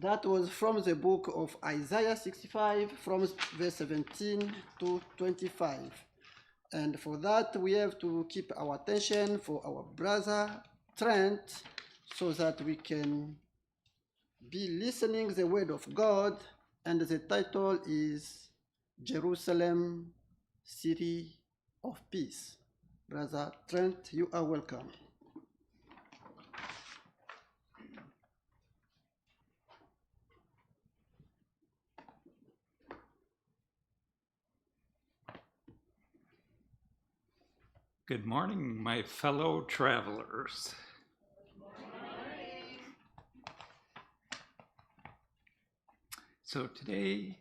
That was from the book of Isaiah 65, from verse 17 to 25. And for that, we have to keep our attention for our brother Trent, so that we can be listening the word of God. And the title is Jerusalem, City of Peace. Brother Trent, you are welcome. Good morning, my fellow travelers. So today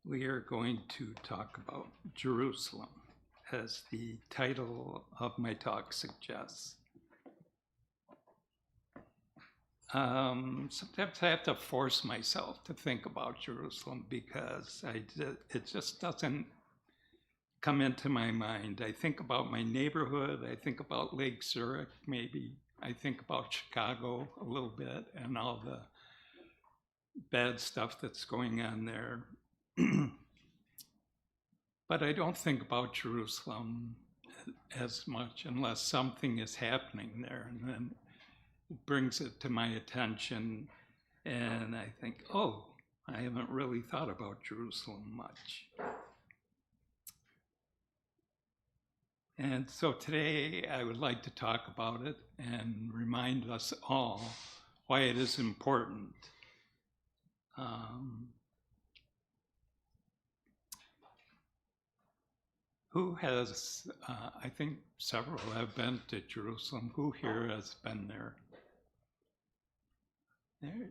we are going to talk about Jerusalem, as the title of my talk suggests. Sometimes I have to force myself to think about Jerusalem because it just doesn't come into my mind. I think about my neighborhood, I think about Lake Zurich maybe, I think about Chicago a little bit and all the bad stuff that's going on there. But I don't think about Jerusalem as much unless something is happening there, and then it brings it to my attention and I think, oh, I haven't really thought about Jerusalem much. And so today I would like to talk about it and remind us all why it is important. Who has, I think several have been to Jerusalem. Who here has been there?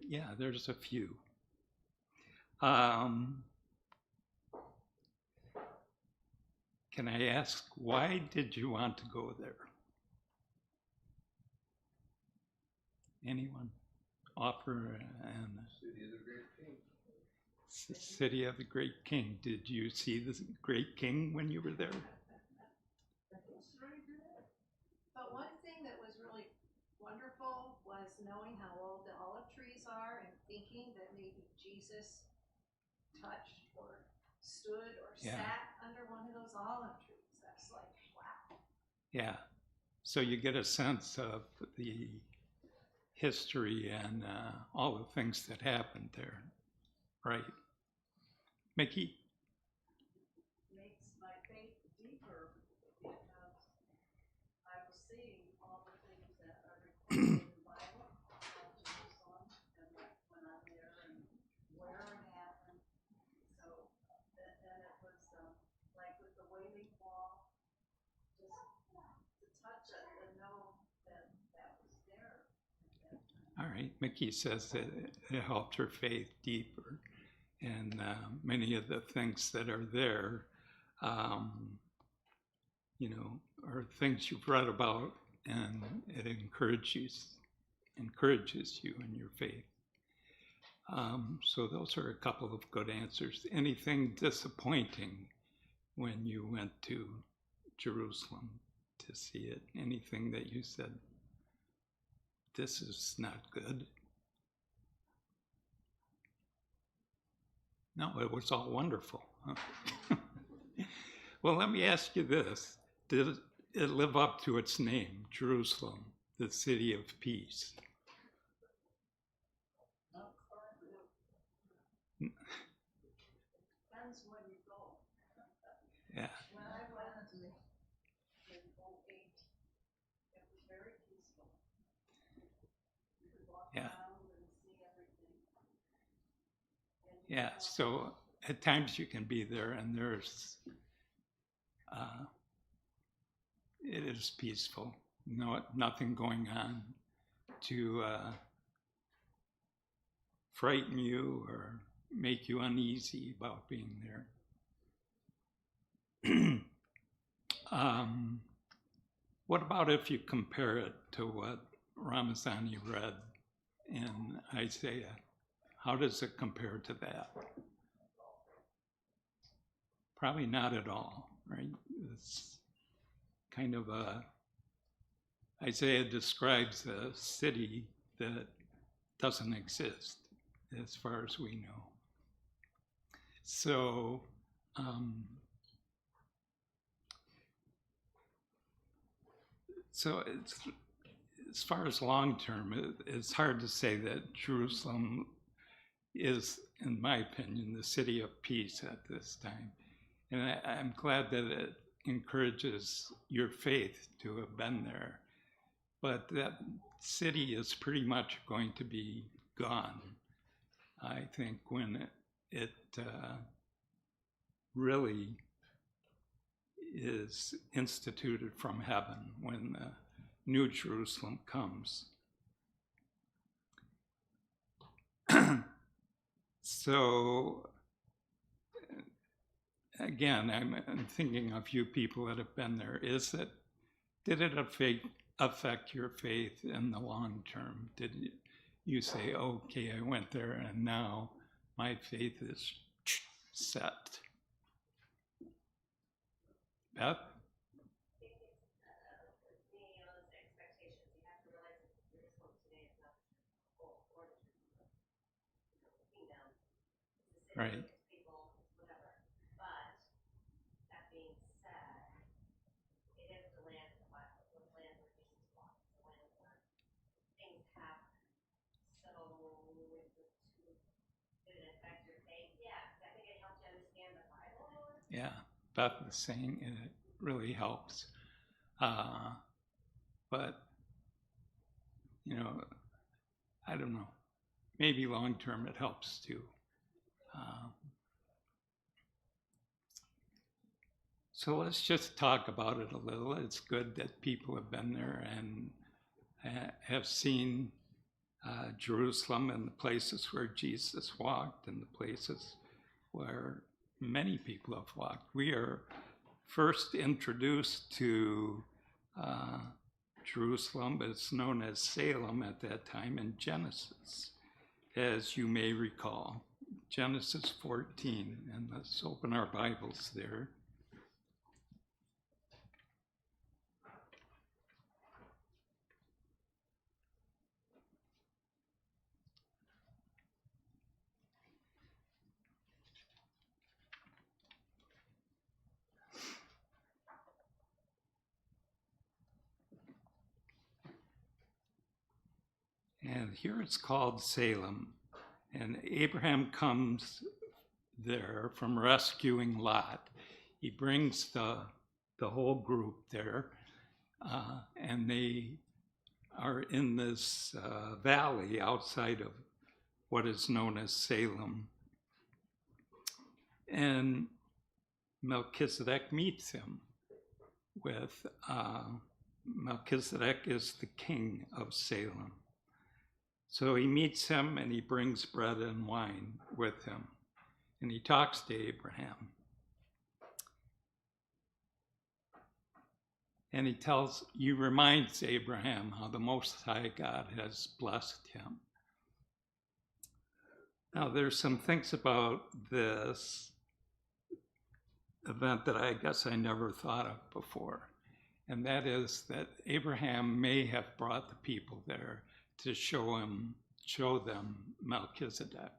Yeah, there's a few. Can I ask, why did you want to go there? Anyone offer an City of the Great King. Did you see the Great King when you were there? But one thing that was really wonderful was knowing how old the olive trees are and thinking that maybe Jesus touched or stood or sat under one of those olive trees. That's like, wow. Yeah. So you get a sense of the history and all the things that happened there, right? Mickey? Makes my faith deeper because I was seeing all the things that are recorded in the Bible about Jerusalem and when I'm there and where it happened. So then it was like with the Wailing Wall, just to touch it and know that that was there. All right, Mickey says that it helped her faith deeper. And many of the things that are there, are things you've read about, and it encourages you in your faith. So those are a couple of good answers. Anything disappointing when you went to Jerusalem to see it? Anything that you said, this is not good? No, it was all wonderful. Huh? Well, let me ask you this. Did it live up to its name, Jerusalem, the city of peace? Depends when you go. Yeah. When I went in 08, it was very peaceful. You could walk around and see everything. Yeah, so at times you can be there and there's, it is peaceful, nothing going on to frighten you or make you uneasy about being there. What about if you compare it to what Ramazani read in Isaiah? How does it compare to that? Probably not at all, right? It's kind of Isaiah describes a city that doesn't exist. as far as we know. So, it's, as far as long term, it's hard to say that Jerusalem is, in my opinion, the city of peace at this time. And I'm glad that it encourages your faith to have been there. But that city is pretty much going to be gone, I think, when it really is instituted from heaven, when the New Jerusalem comes. So, again, I'm thinking of you people that have been there. Did it affect your faith in the long term? Did you say, okay, I went there and now my faith is set? Beth? Right. Yeah, Beth was saying it really helps. But, you know, I don't know. Maybe long term it helps too. So let's just talk about it a little. It's good that people have been there and have seen Jerusalem and the places where Jesus walked and the places where many people have walked. We are first introduced to Jerusalem, but it's known as Salem at that time in Genesis, as you may recall. Genesis 14, and let's open our Bibles there. And here it's called Salem. And Abraham comes there from rescuing Lot. He brings the whole group there, and they are in this valley outside of what is known as Salem. And Melchizedek meets him with, Melchizedek is the king of Salem. So he meets him and he brings bread and wine with him. And he talks to Abraham. And he reminds Abraham how the Most High God has blessed him. Now, there's some things about this event that I guess I never thought of before. And that is that Abraham may have brought the people there to show them Melchizedek,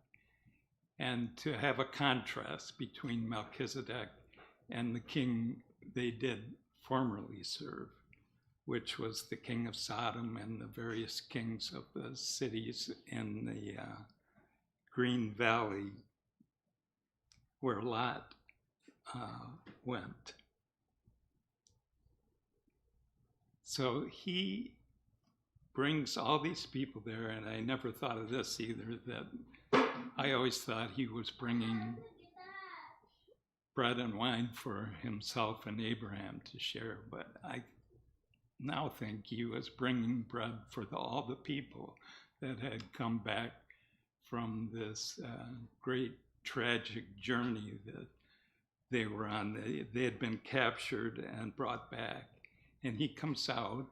and to have a contrast between Melchizedek and the king they did formerly serve, which was the king of Sodom and the various kings of the cities in the Green Valley where Lot went. So he brings all these people there, and I never thought of this either, that I always thought he was bringing bread and wine for himself and Abraham to share, but I now think he was bringing bread for all the people that had come back from this great tragic journey that they were on. They had been captured and brought back, and he comes out,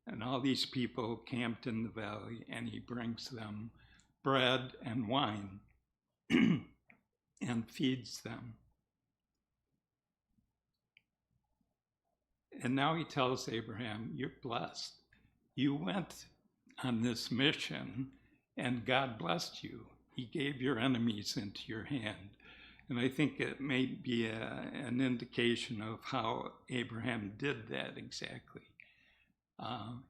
and all these people camped in the valley, and he brings them bread and wine and feeds them. And now he tells Abraham, you're blessed. You went on this mission, and God blessed you. He gave your enemies into your hand. And I think it may be an indication of how Abraham did that exactly.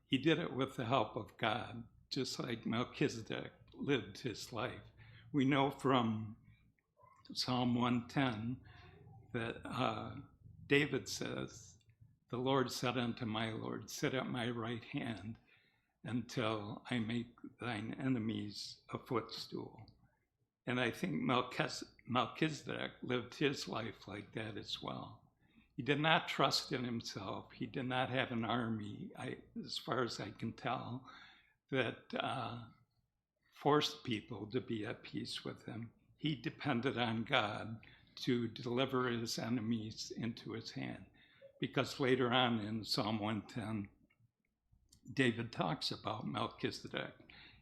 He did it with the help of God, just like Melchizedek lived his life. We know from Psalm 110 that David says, "The Lord said unto my Lord, sit at my right hand until I make thine enemies a footstool." And I think Melchizedek lived his life like that as well. He did not trust in himself. He did not have an army, as far as I can tell, that forced people to be at peace with him. He depended on God to deliver his enemies into his hand. Because later on in Psalm 110, David talks about Melchizedek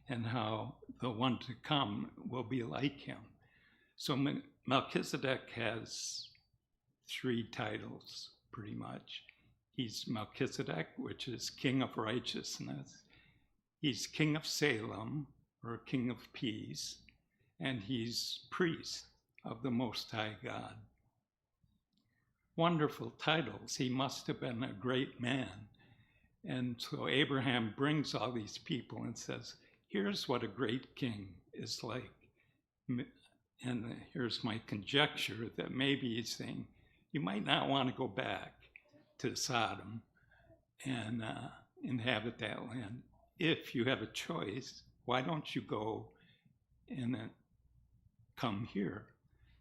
and how the one to come will be like him. So Melchizedek has 3 titles, pretty much. He's Melchizedek, which is King of Righteousness. He's King of Salem, or King of Peace. And he's priest of the Most High God. Wonderful titles. He must have been a great man. And so Abraham brings all these people and says, here's what a great king is like. And here's my conjecture that maybe he's saying, you might not want to go back to Sodom and inhabit that land. If you have a choice, why don't you go and come here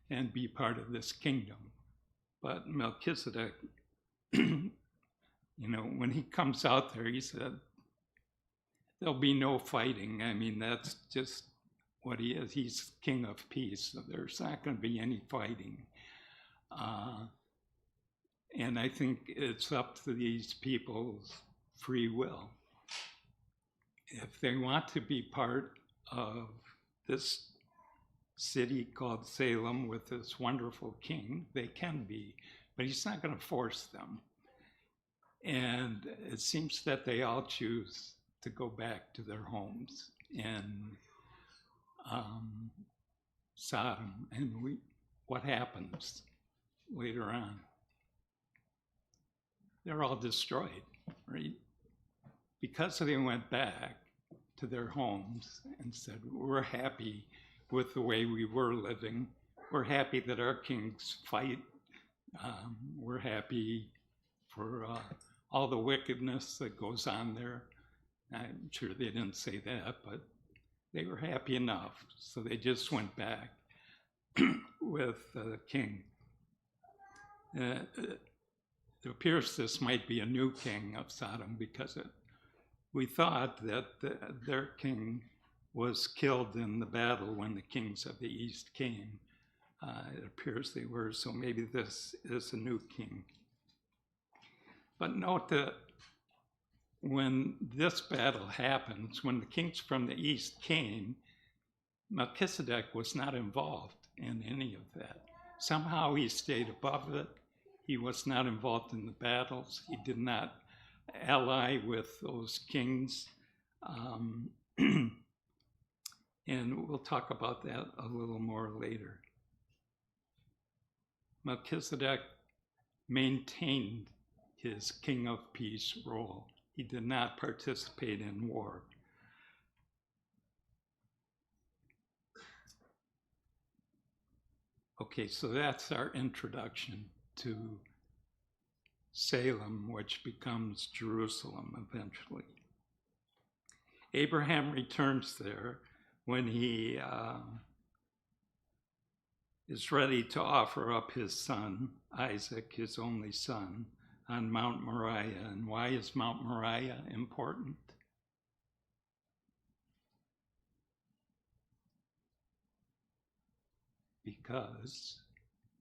and be part of this kingdom? But Melchizedek, when he comes out there, he said, there'll be no fighting. I mean, that's just what he is. He's king of peace, so there's not going to be any fighting. And I think it's up to these people's free will. If they want to be part of this city called Salem with this wonderful king, they can be, but he's not going to force them. And it seems that they all choose to go back to their homes in Sodom. And what happens later on? They're all destroyed, right? Because they went back to their homes and said, we're happy with the way we were living. We're happy that our kings fight. We're happy for all the wickedness that goes on there. I'm sure they didn't say that, but they were happy enough. So they just went back with the king. It appears this might be a new king of Sodom because we thought that their king was killed in the battle when the kings of the east came. It appears they were, so maybe this is a new king. But note that when this battle happens, when the kings from the east came, Melchizedek was not involved in any of that. Somehow he stayed above it. He was not involved in the battles. He did not ally with those kings. And we'll talk about that a little more later. Melchizedek maintained his king of peace role. He did not participate in war. Okay, so that's our introduction to Salem, which becomes Jerusalem eventually. Abraham returns there when he is ready to offer up his son, Isaac, his only son, on Mount Moriah. And why is Mount Moriah important? Because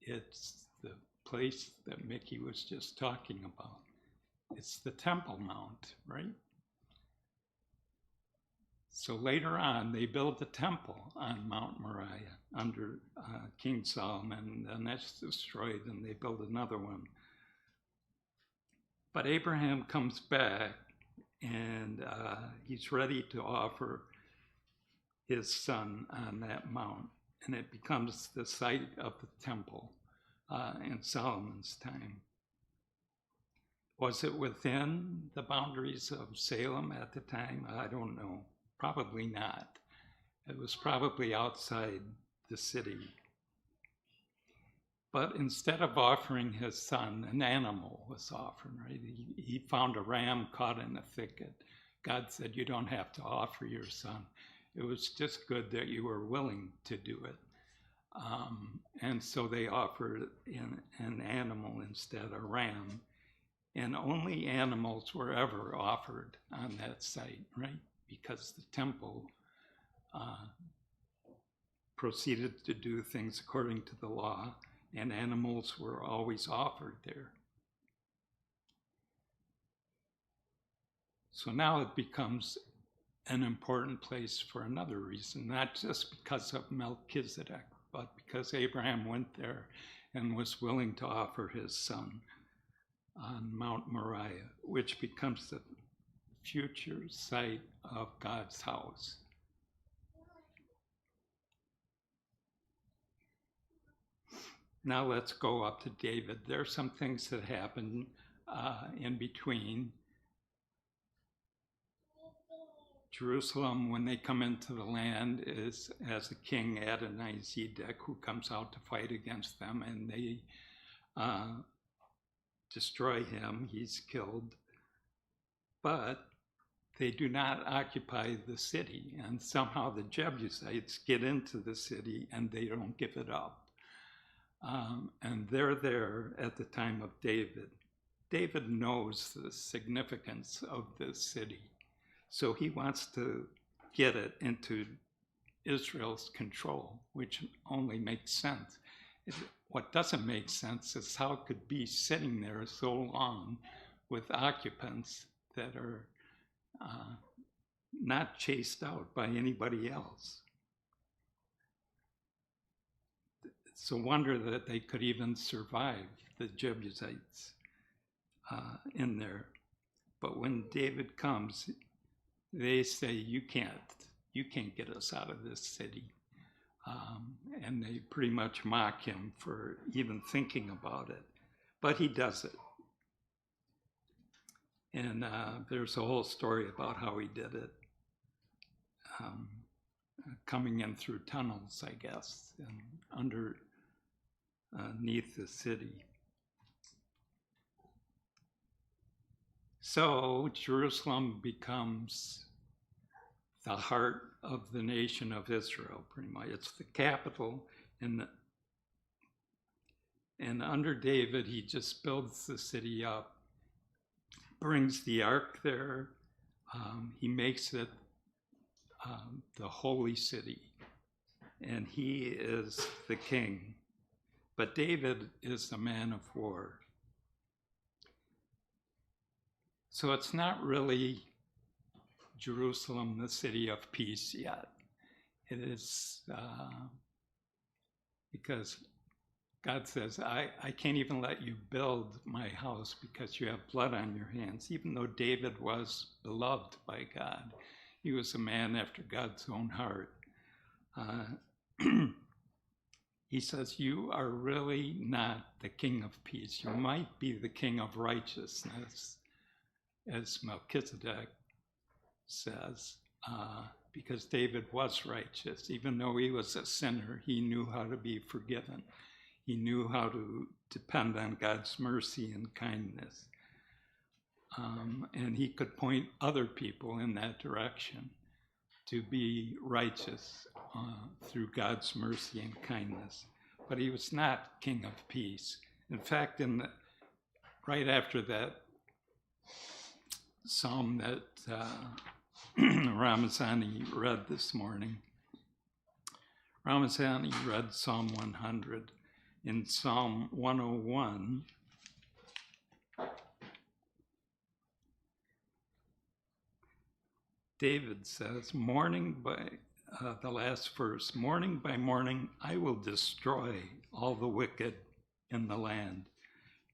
it's the place that Mickey was just talking about. It's the Temple Mount, right? So later on, they build the temple on Mount Moriah under King Solomon, and that's destroyed, and they build another one. But Abraham comes back, and he's ready to offer his son on that mount, and it becomes the site of the temple in Solomon's time. Was it within the boundaries of Salem at the time? I don't know. Probably not. It was probably outside the city. But instead of offering his son, an animal was offered, right? He found a ram caught in a thicket. God said, you don't have to offer your son. It was just good that you were willing to do it. And so they offered an animal instead, a ram. And only animals were ever offered on that site, right? Because the temple proceeded to do things according to the law, and animals were always offered there. So now it becomes an important place for another reason, not just because of Melchizedek, but because Abraham went there and was willing to offer his son on Mount Moriah, which becomes the future site of God's house. Now let's go up to David. There are some things that happen in between. Jerusalem, when they come into the land, is as the king Adonai-Zedek, who comes out to fight against them, and they destroy him. He's killed. But they do not occupy the city, and somehow the Jebusites get into the city and they don't give it up. And they're there at the time of David. David knows the significance of this city, so he wants to get it into Israel's control, which only makes sense. What doesn't make sense is how it could be sitting there so long with occupants that are not chased out by anybody else. It's a wonder that they could even survive, the Jebusites in there. But when David comes, they say, you can't get us out of this city. And they pretty much mock him for even thinking about it. But he does it. And there's a whole story about how he did it. Coming in through tunnels, I guess, and underneath the city. So Jerusalem becomes the heart of the nation of Israel, pretty much. It's the capital, and under David, he just builds the city up, brings the ark there. He makes it the holy city, and he is the king. But David is the man of war. So it's not really Jerusalem, the city of peace yet. It is because God says, I can't even let you build my house because you have blood on your hands. Even though David was beloved by God, he was a man after God's own heart. He says, you are really not the king of peace. You might be the king of righteousness, as Melchizedek says, because David was righteous. Even though he was a sinner, he knew how to be forgiven. He knew how to depend on God's mercy and kindness. And he could point other people in that direction to be righteous through God's mercy and kindness. But he was not king of peace. In fact, right after that psalm that Ramazani read this morning, Ramazani read Psalm 100. In Psalm 101, David says, the last verse, morning by morning, I will destroy all the wicked in the land,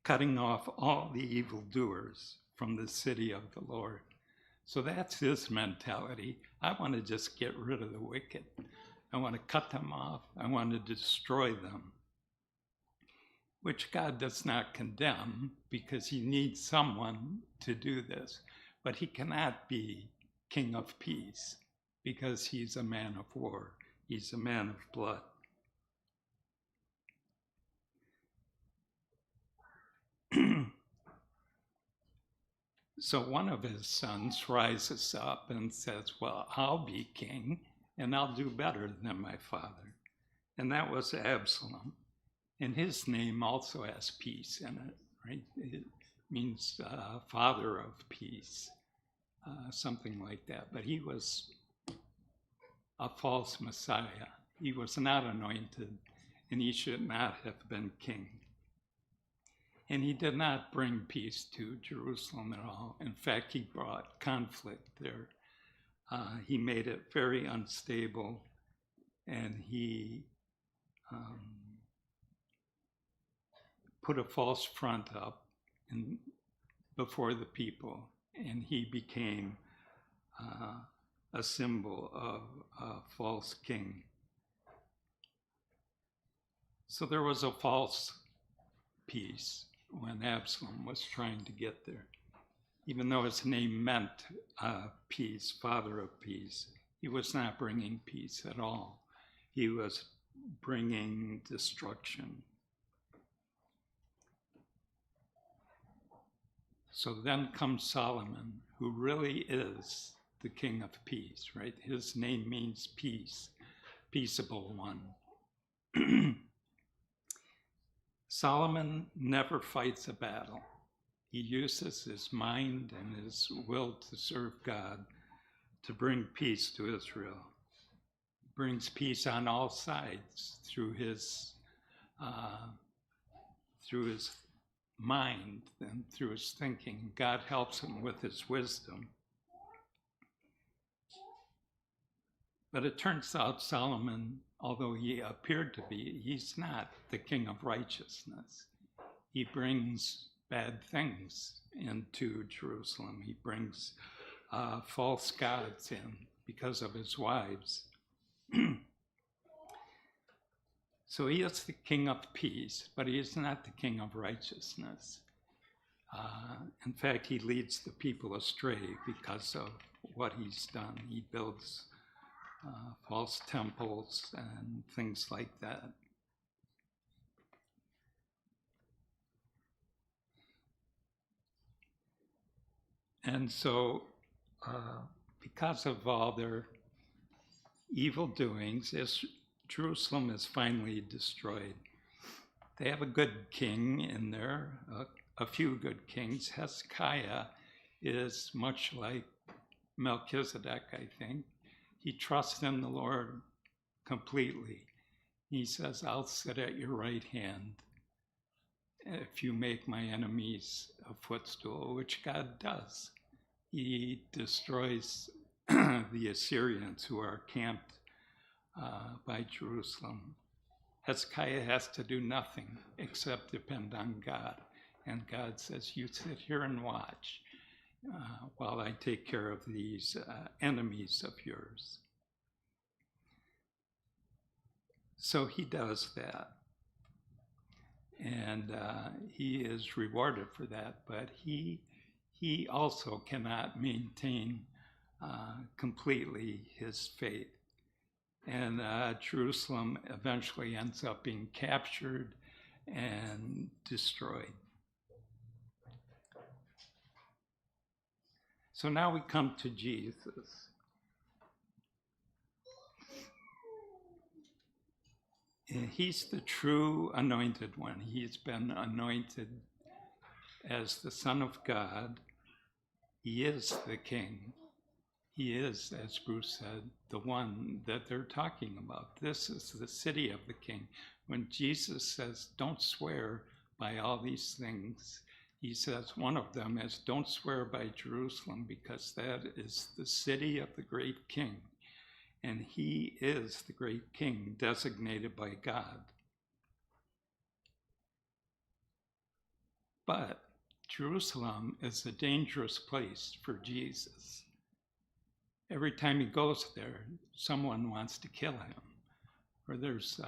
cutting off all the evildoers from the city of the Lord. So that's his mentality. I want to just get rid of the wicked. I want to cut them off. I want to destroy them, which God does not condemn because he needs someone to do this. But he cannot be king of peace because he's a man of war. He's a man of blood. So one of his sons rises up and says, well, I'll be king and I'll do better than my father. And that was Absalom. And his name also has peace in it, right? It means father of peace, something like that. But he was a false Messiah. He was not anointed, and he should not have been king. And he did not bring peace to Jerusalem at all. In fact, he brought conflict there. He made it very unstable, and he put a false front up before the people, and he became a symbol of a false king. So there was a false peace when Absalom was trying to get there. Even though his name meant peace, father of peace, he was not bringing peace at all. He was bringing destruction. So then comes Solomon, who really is the king of peace, right? His name means peace, peaceable one. Solomon never fights a battle. He uses his mind and his will to serve God to bring peace to Israel. He brings peace on all sides through his mind and through his thinking. God helps him with his wisdom. But it turns out Solomon, although he appeared to be, he's not the king of righteousness. He brings bad things into Jerusalem. He brings false gods in because of his wives. So he is the king of peace, but he is not the king of righteousness. In fact, he leads the people astray because of what he's done. He builds false temples and things like that. And so, because of all their evil doings, Jerusalem is finally destroyed. They have a good king in there, a few good kings. Hezekiah is much like Melchizedek, I think. He trusts in the Lord completely. He says, I'll sit at your right hand if you make my enemies a footstool, which God does. He destroys the Assyrians who are camped by Jerusalem. Hezekiah has to do nothing except depend on God. And God says, you sit here and watch while I take care of these enemies of yours. So he does that. And he is rewarded for that, but he also cannot maintain completely his faith. And Jerusalem eventually ends up being captured and destroyed. So now we come to Jesus. He's the true anointed one. He's been anointed as the Son of God. He is the King. He is, as Bruce said, the one that they're talking about. This is the city of the King. When Jesus says, don't swear by all these things, he says one of them is, don't swear by Jerusalem, because that is the city of the great King. And he is the great King designated by God. But Jerusalem is a dangerous place for Jesus. every time he goes there, someone wants to kill him, or there's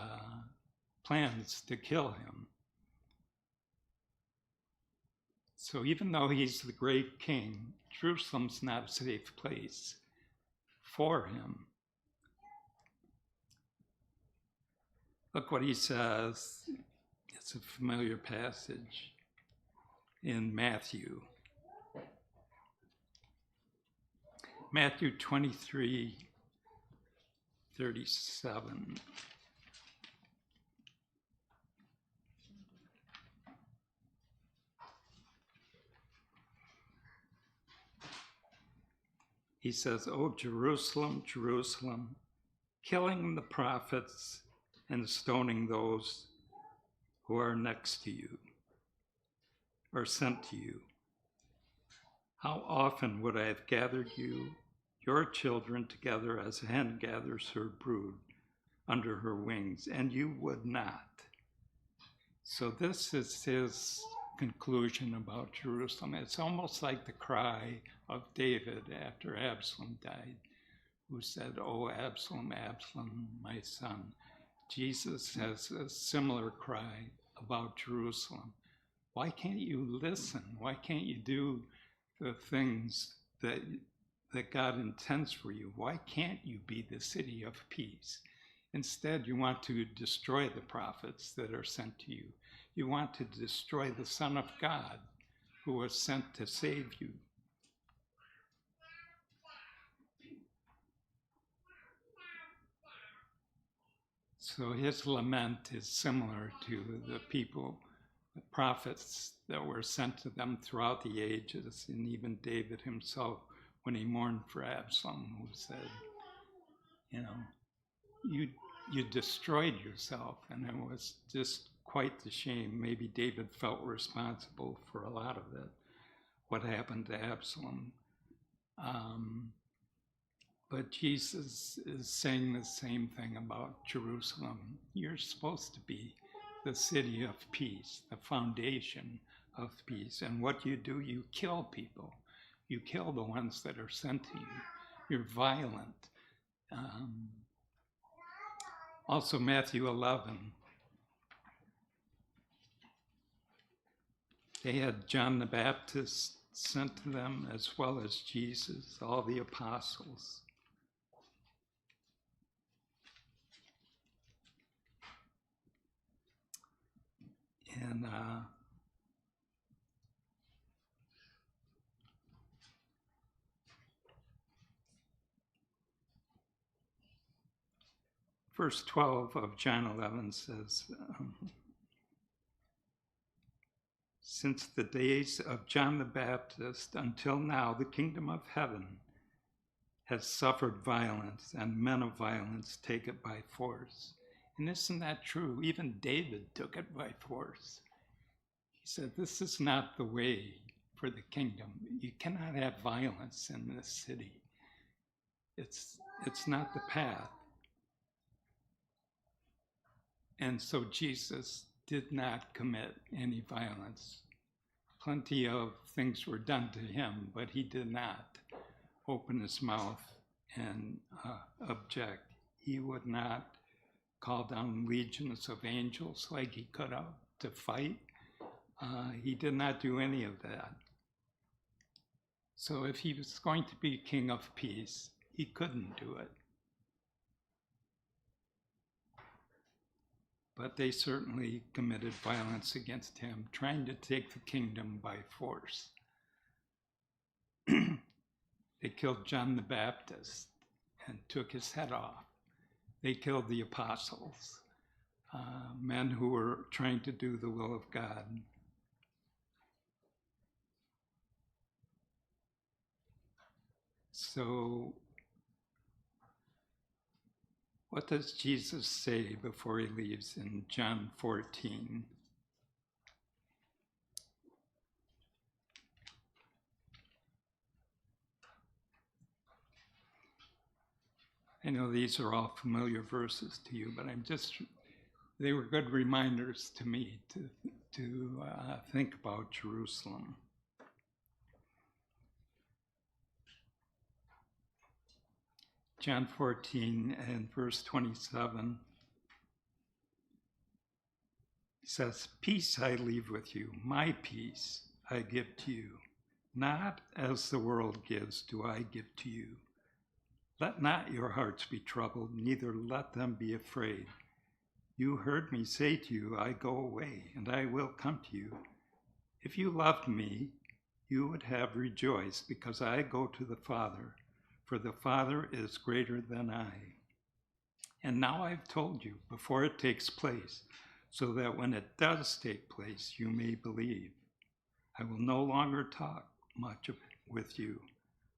plans to kill him. So even though he's the great king, Jerusalem's not a safe place for him. Look what he says. It's a familiar passage in Matthew. Matthew 23:37. He says, "O Jerusalem, Jerusalem, killing the prophets and stoning those who are next to you, or sent to you. How often would I have gathered you, your children, together as a hen gathers her brood under her wings, and you would not." So this is his conclusion about Jerusalem. It's almost like the cry of David after Absalom died, who said, "Oh, Absalom, Absalom, my son." Jesus has a similar cry about Jerusalem. Why can't you listen? Why can't you do the things that God intends for you? Why can't you be the city of peace? Instead, you want to destroy the prophets that are sent to you. You want to destroy the Son of God who was sent to save you. So his lament is similar to the people, the prophets that were sent to them throughout the ages, and even David himself, when he mourned for Absalom, who said, you destroyed yourself, and it was just quite the shame. Maybe David felt responsible for a lot of it, what happened to Absalom. But Jesus is saying the same thing about Jerusalem. You're supposed to be the city of peace, the foundation of peace. And what you do, you kill people. You kill the ones that are sent to you. You're violent. Also, Matthew 11. They had John the Baptist sent to them, as well as Jesus, all the apostles. And verse 12 of John 11 says, "Since the days of John the Baptist until now, the kingdom of heaven has suffered violence, and men of violence take it by force." And isn't that true? Even David took it by force. He said, "This is not the way for the kingdom. You cannot have violence in this city. It's not the path." And so Jesus did not commit any violence. Plenty of things were done to him, but he did not open his mouth and object. He would not call down legions of angels like he could have to fight. He did not do any of that. So if he was going to be king of peace, he couldn't do it. But they certainly committed violence against him, trying to take the kingdom by force. They killed John the Baptist and took his head off. They killed the apostles, men who were trying to do the will of God. So, what does Jesus say before he leaves in John 14? I know these are all familiar verses to you, but they were good reminders to me to think about Jerusalem. John 14 and verse 27 says, "Peace I leave with you, my peace I give to you. Not as the world gives do I give to you. Let not your hearts be troubled, neither let them be afraid. You heard me say to you, I go away, and I will come to you. If you loved me, you would have rejoiced, because I go to the Father, for the Father is greater than I. And now I've told you before it takes place, so that when it does take place, you may believe. I will no longer talk much with you,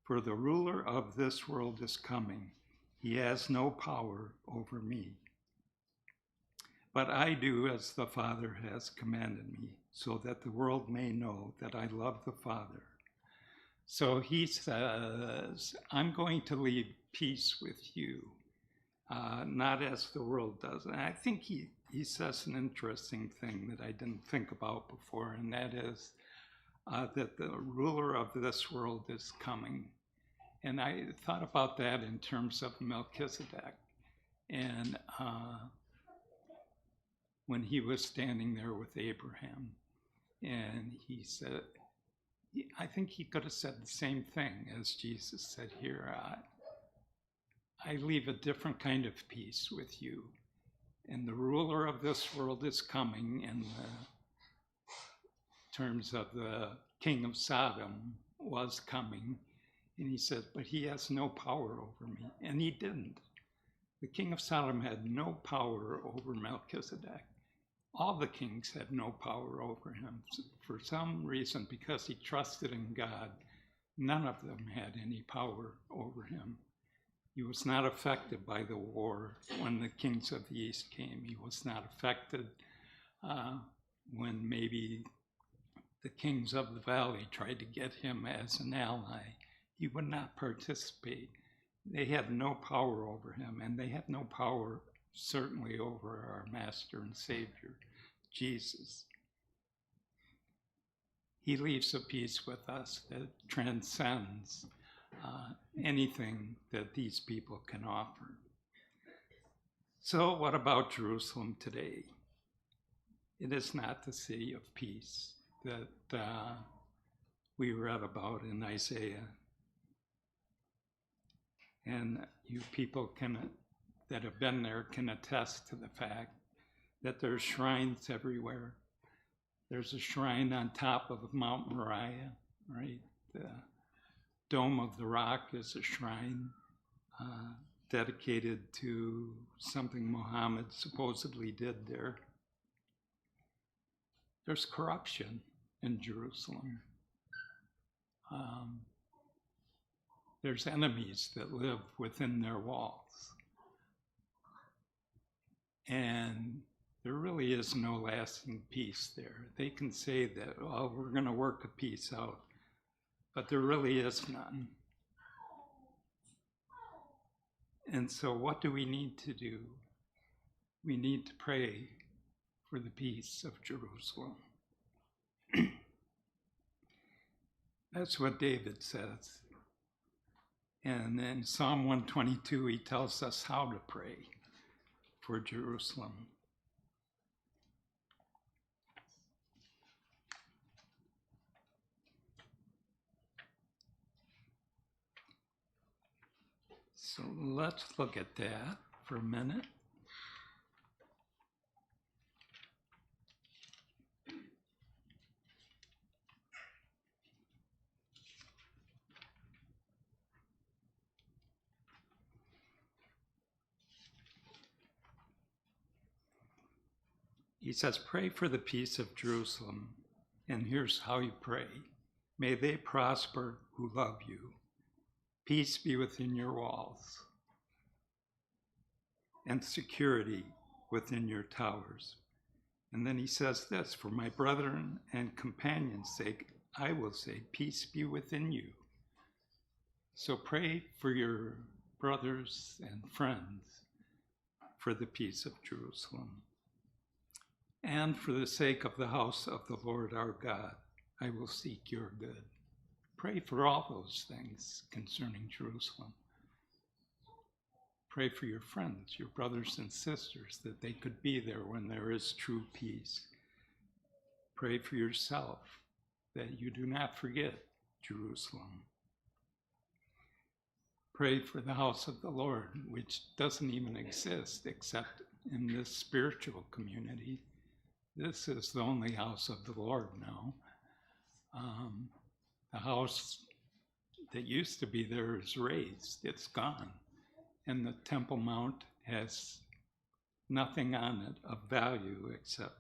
for the ruler of this world is coming. He has no power over me. But I do as the Father has commanded me, so that the world may know that I love the Father." So he says, I'm going to leave peace with you, not as the world does. And I think he says an interesting thing that I didn't think about before, and that is that the ruler of this world is coming. And I thought about that in terms of Melchizedek. And when he was standing there with Abraham, and he said, I think he could have said the same thing as Jesus said here. I leave a different kind of peace with you. And the ruler of this world is coming in the terms of the king of Sodom was coming. And he said, but he has no power over me. And he didn't. The king of Sodom had no power over Melchizedek. All the kings had no power over him. For some reason, because he trusted in God, none of them had any power over him. He was not affected by the war when the kings of the East came. He was not affected when maybe the kings of the valley tried to get him as an ally. He would not participate. They had no power over him, and they had no power certainly over our Master and Savior, Jesus. He leaves a peace with us that transcends anything that these people can offer. So what about Jerusalem today? It is not the city of peace that we read about in Isaiah. And you people that have been there can attest to the fact that there's shrines everywhere. There's a shrine on top of Mount Moriah, right? The Dome of the Rock is a shrine dedicated to something Muhammad supposedly did there. There's corruption in Jerusalem. There's enemies that live within their walls. And there really is no lasting peace there. They can say that, oh, we're going to work a peace out, but there really is none. And so what do we need to do? We need to pray for the peace of Jerusalem. That's what David says. And in Psalm 122, he tells us how to pray for Jerusalem. So let's look at that for a minute. He says, pray for the peace of Jerusalem. And here's how you pray. May they prosper who love you. Peace be within your walls, and security within your towers. And then he says this, for my brethren and companions' sake, I will say, peace be within you. So pray for your brothers and friends for the peace of Jerusalem. And for the sake of the house of the Lord our God, I will seek your good. Pray for all those things concerning Jerusalem. Pray for your friends, your brothers and sisters, that they could be there when there is true peace. Pray for yourself, that you do not forget Jerusalem. Pray for the house of the Lord, which doesn't even exist except in this spiritual community. This is the only house of the Lord now. The house that used to be there is razed, it's gone. And the Temple Mount has nothing on it of value except,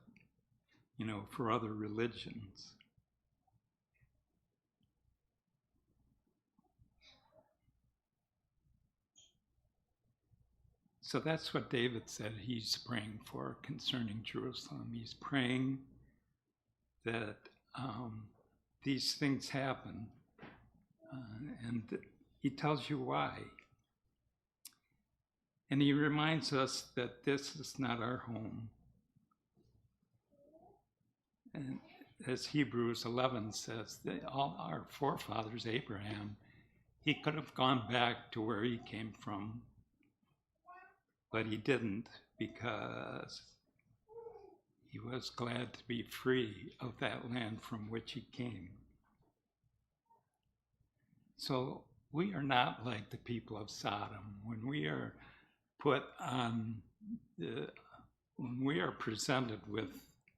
for other religions. So that's what David said he's praying for concerning Jerusalem. He's praying that these things happen, and he tells you why. And he reminds us that this is not our home. And as Hebrews 11 says, that all our forefathers, Abraham, he could have gone back to where he came from, but he didn't, because he was glad to be free of that land from which he came. So we are not like the people of Sodom. When we are when we are presented with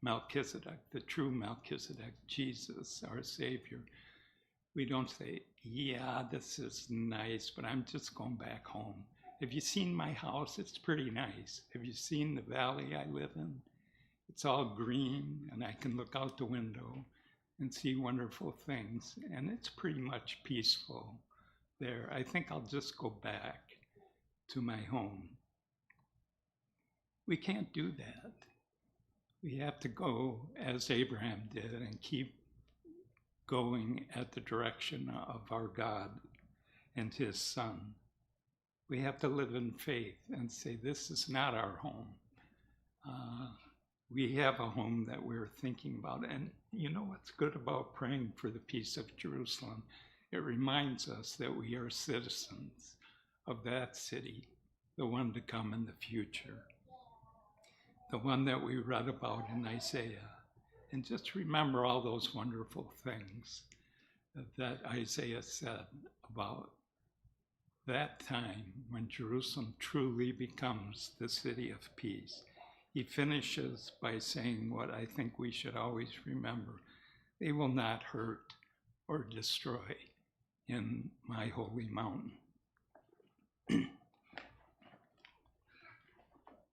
Melchizedek, the true Melchizedek, Jesus, our Savior, we don't say, yeah, this is nice, but I'm just going back home. Have you seen my house? It's pretty nice. Have you seen the valley I live in? It's all green, and I can look out the window and see wonderful things, and it's pretty much peaceful there. I think I'll just go back to my home. We can't do that. We have to go as Abraham did and keep going at the direction of our God and his Son. We have to live in faith and say, this is not our home. We have a home that we're thinking about. And you know what's good about praying for the peace of Jerusalem? It reminds us that we are citizens of that city, the one to come in the future, the one that we read about in Isaiah. And just remember all those wonderful things that Isaiah said about that time when Jerusalem truly becomes the city of peace. He finishes by saying what I think we should always remember: they will not hurt or destroy in my holy mountain.